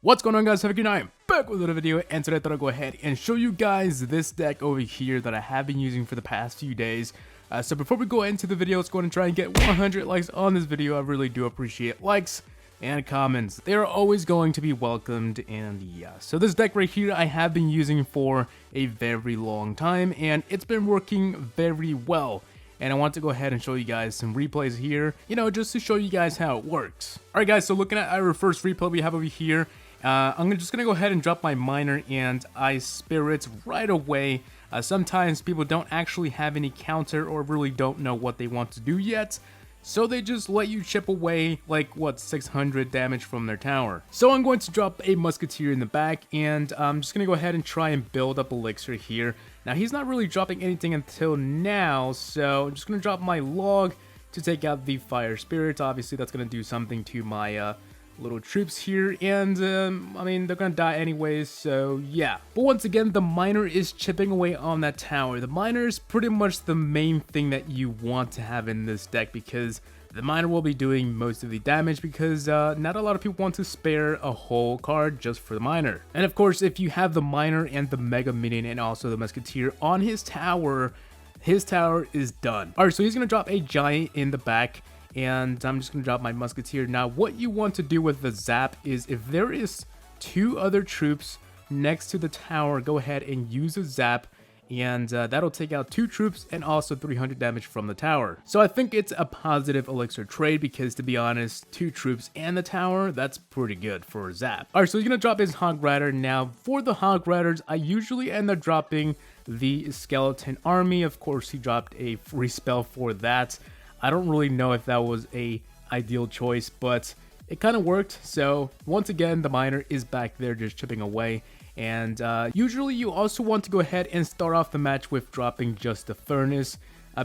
What's going on, guys? Havoc and I am back with another video, and today I thought I'd go ahead and show you guys this deck over here that I have been using for the past few days. So before we go into the video, let's go ahead and try and get 100 likes on this video. I really do appreciate likes and comments. They are always going to be welcomed, and yeah. So this deck right here I have been using for a very long time, and it's been working very well. And I want to go ahead and show you guys some replays here, just to show you guys how it works. Alright guys, so looking at our first replay we have over here, I'm just going to go ahead and drop my Miner and Ice Spirits right away. Sometimes people don't actually have any counter or really don't know what they want to do yet, so they just let you chip away like, 600 damage from their tower. So I'm going to drop a Musketeer in the back, and I'm just going to go ahead and try and build up Elixir here. Now he's not really dropping anything until now, so I'm just going to drop my Log to take out the Fire Spirits. Obviously that's going to do something to my little troops here, and I mean, they're gonna die anyways, so yeah. But once again, the Miner is chipping away on that tower. The Miner is pretty much the main thing that you want to have in this deck, because the Miner will be doing most of the damage, because not a lot of people want to spare a whole card just for the Miner. And of course, if you have the Miner and the Mega Minion and also the Musketeer on his tower is done. Alright, so he's gonna drop a Giant in the back, and I'm just going to drop my Musketeer. Now, what you want to do with the Zap is, if there is two other troops next to the tower, go ahead and use a Zap, and that'll take out two troops and also 300 damage from the tower. So I think it's a positive Elixir trade, because to be honest, two troops and the tower, that's pretty good for a Zap. Alright, so he's going to drop his Hog Rider. Now, for the Hog Riders, I usually end up dropping the Skeleton Army. Of course, he dropped a free spell for that. I don't really know if that was a ideal choice, but it kind of worked. So once again, the Miner is back there just chipping away. And usually you also want to go ahead and start off the match with dropping just the Furnace,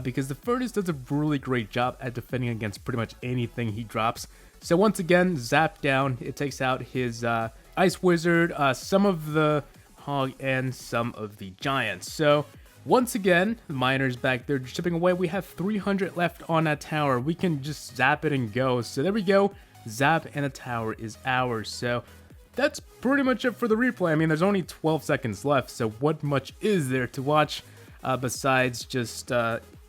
because the Furnace does a really great job at defending against pretty much anything he drops. So once again, Zap down, it takes out his Ice Wizard, some of the Hog, and some of the Giants. So once again, the Miner's back there chipping away. We have 300 left on that tower. We can just zap it and go. So there we go. Zap, and the tower is ours. So that's pretty much it for the replay. I mean, there's only 12 seconds left, so what much is there to watch besides just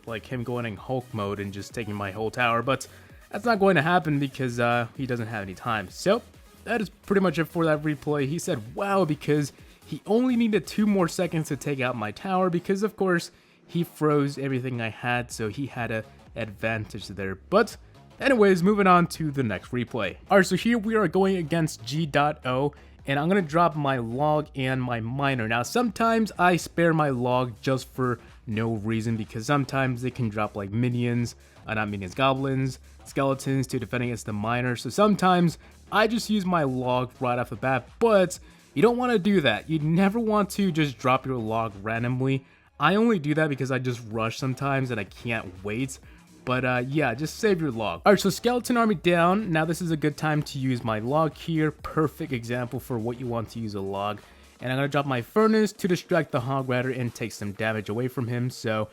like him going in Hulk mode and just taking my whole tower? But that's not going to happen, because he doesn't have any time. So that is pretty much it for that replay. He said, wow, because he only needed 2 more seconds to take out my tower, because of course he froze everything I had, so he had an advantage there. But anyways, moving on to the next replay. Alright, so here we are going against G.O, and I'm going to drop my Log and my Miner. Now sometimes I spare my Log just for no reason, because sometimes they can drop like minions, not minions, goblins, skeletons to defend against the Miner. So sometimes I just use my Log right off the bat, but you don't want to do that. You never want to just drop your Log randomly. I only do that because I just rush sometimes and I can't wait. But yeah, just save your Log. Alright, so Skeleton Army down. Now this is a good time to use my Log here. Perfect example for what you want to use a Log. And I'm going to drop my Furnace to distract the Hog Rider and take some damage away from him. So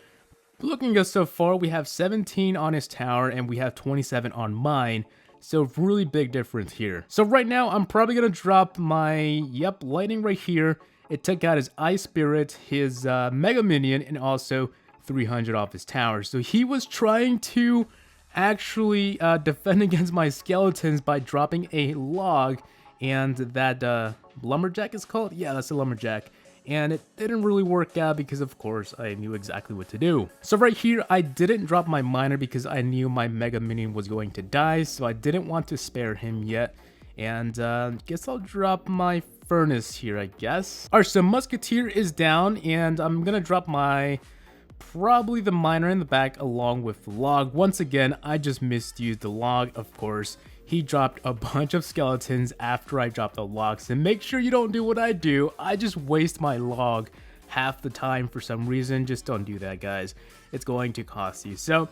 looking good so far, we have 17 on his tower and we have 27 on mine. So really big difference here. So right now, I'm probably going to drop my, Lightning right here. It took out his Ice Spirit, his Mega Minion, and also 300 off his tower. So he was trying to actually defend against my skeletons by dropping a Log, and that Lumberjack is called? Yeah, that's a Lumberjack. And it didn't really work out, because of course I knew exactly what to do. So right here, I didn't drop my Miner because I knew my Mega Minion was going to die, so I didn't want to spare him yet. And guess I'll drop my Furnace here, I guess. Alright, so Musketeer is down, and I'm gonna drop my probably the Miner in the back along with the Log. Once again, I just misused the Log, of course. He dropped a bunch of skeletons after I dropped the Logs, and make sure you don't do what I do. I just waste my Log half the time for some reason. Just don't do that, guys. It's going to cost you. So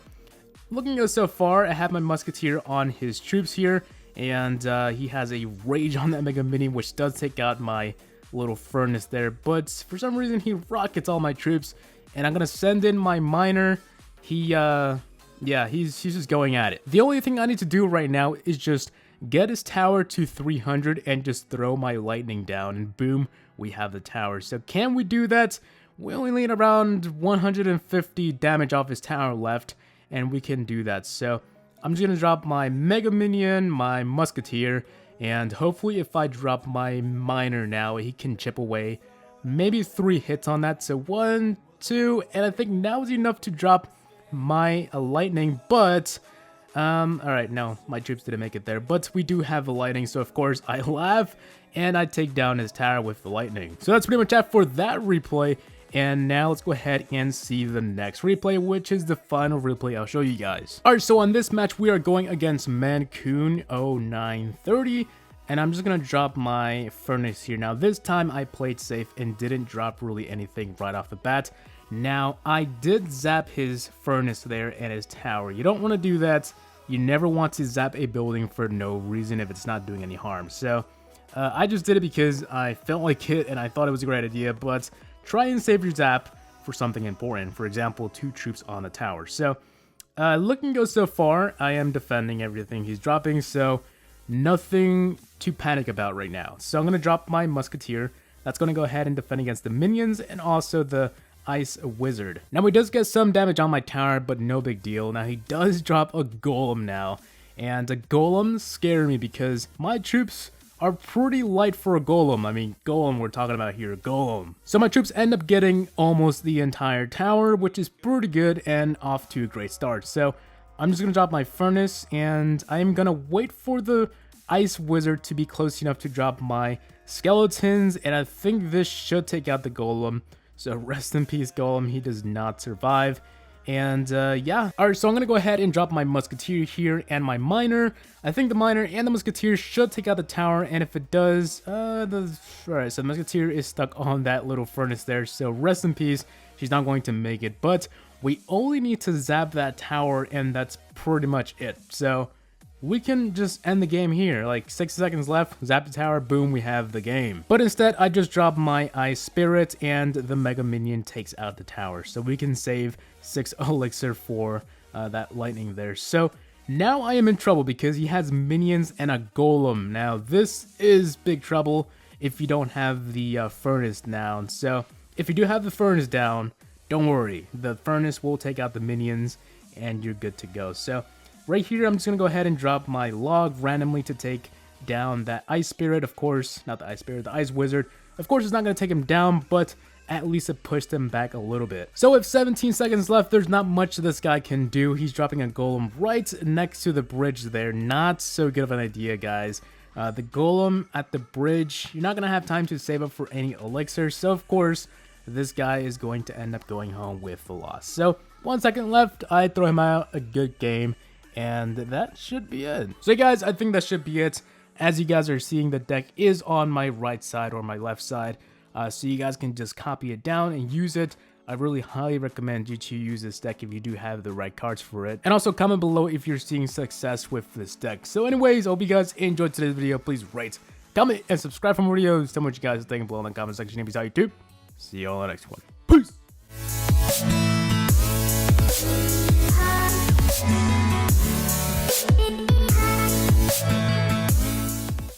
looking good so far, I have my Musketeer on his troops here, and he has a Rage on that Mega Mini, which does take out my little Furnace there, but for some reason he rockets all my troops, and I'm gonna send in my Miner. Yeah, he's just going at it. The only thing I need to do right now is just get his tower to 300 and just throw my lightning down, and boom, we have the tower. So can we do that? We only need around 150 damage off his tower left, and we can do that. So I'm just gonna drop my Mega Minion, my Musketeer, and hopefully if I drop my Miner now, he can chip away maybe 3 hits on that. So 1, 2, and I think now is enough to drop my Lightning, but alright, no, my troops didn't make it there, but we do have the lightning, so of course I laugh and I take down his tower with the lightning. So that's pretty much it for that replay, and now let's go ahead and see the next replay, which is the final replay I'll show you guys. Alright, so on this match we are going against Mancoon 0930, and I'm just gonna drop my furnace here. Now this time I played safe and didn't drop really anything right off the bat. Now I did zap his furnace there and his tower. You don't want to do that. You never want to zap a building for no reason if it's not doing any harm. So I just did it because I felt like it and I thought it was a great idea, but try and save your zap for something important. For example, 2 troops on the tower. So looking good so far. I am defending everything he's dropping, so nothing to panic about right now. So I'm going to drop my Musketeer. That's going to go ahead and defend against the minions and also the Ice Wizard. Now he does get some damage on my tower, but no big deal. Now he does drop a Golem now, and a Golem scare me because my troops are pretty light for a Golem. I mean, Golem we're talking about here, Golem. So my troops end up getting almost the entire tower, which is pretty good and off to a great start. So I'm just gonna drop my furnace, and I'm gonna wait for the Ice Wizard to be close enough to drop my skeletons, and I think this should take out the Golem. So rest in peace, Golem. He does not survive. And yeah. Alright, so I'm going to go ahead and drop my Musketeer here and my Miner. I think the Miner and the Musketeer should take out the tower. And if it does, alright, so the Musketeer is stuck on that little furnace there. So rest in peace. She's not going to make it. But we only need to zap that tower, and that's pretty much it. So we can just end the game here. Like 60 seconds left, zap the tower, boom, we have the game. But instead, I just drop my Ice Spirit, and the Mega Minion takes out the tower. So we can save 6 elixir for that lightning there. So now I am in trouble because he has minions and a Golem. Now this is big trouble if you don't have the furnace down. So if you do have the furnace down, don't worry. The furnace will take out the minions, and you're good to go. So right here, I'm just going to go ahead and drop my log randomly to take down that Ice Spirit, of course. Not the Ice Spirit, the Ice Wizard. Of course, it's not going to take him down, but at least it pushed him back a little bit. So with 17 seconds left, there's not much this guy can do. He's dropping a Golem right next to the bridge there. Not so good of an idea, guys. The Golem at the bridge, you're not going to have time to save up for any elixir. So, of course, this guy is going to end up going home with the loss. So, 1 second left. I throw him out. A good game. And that should be it. So guys, I think that should be it. As you guys are seeing, the deck is on my right side or my left side. So you guys can just copy it down and use it. I really highly recommend you to use this deck if you do have the right cards for it. And also comment below if you're seeing success with this deck. So anyways, I hope you guys enjoyed today's video. Please rate, comment, and subscribe for more videos. Tell me what you guys think below in the comment section. If you saw YouTube, see you all in the next one. Peace!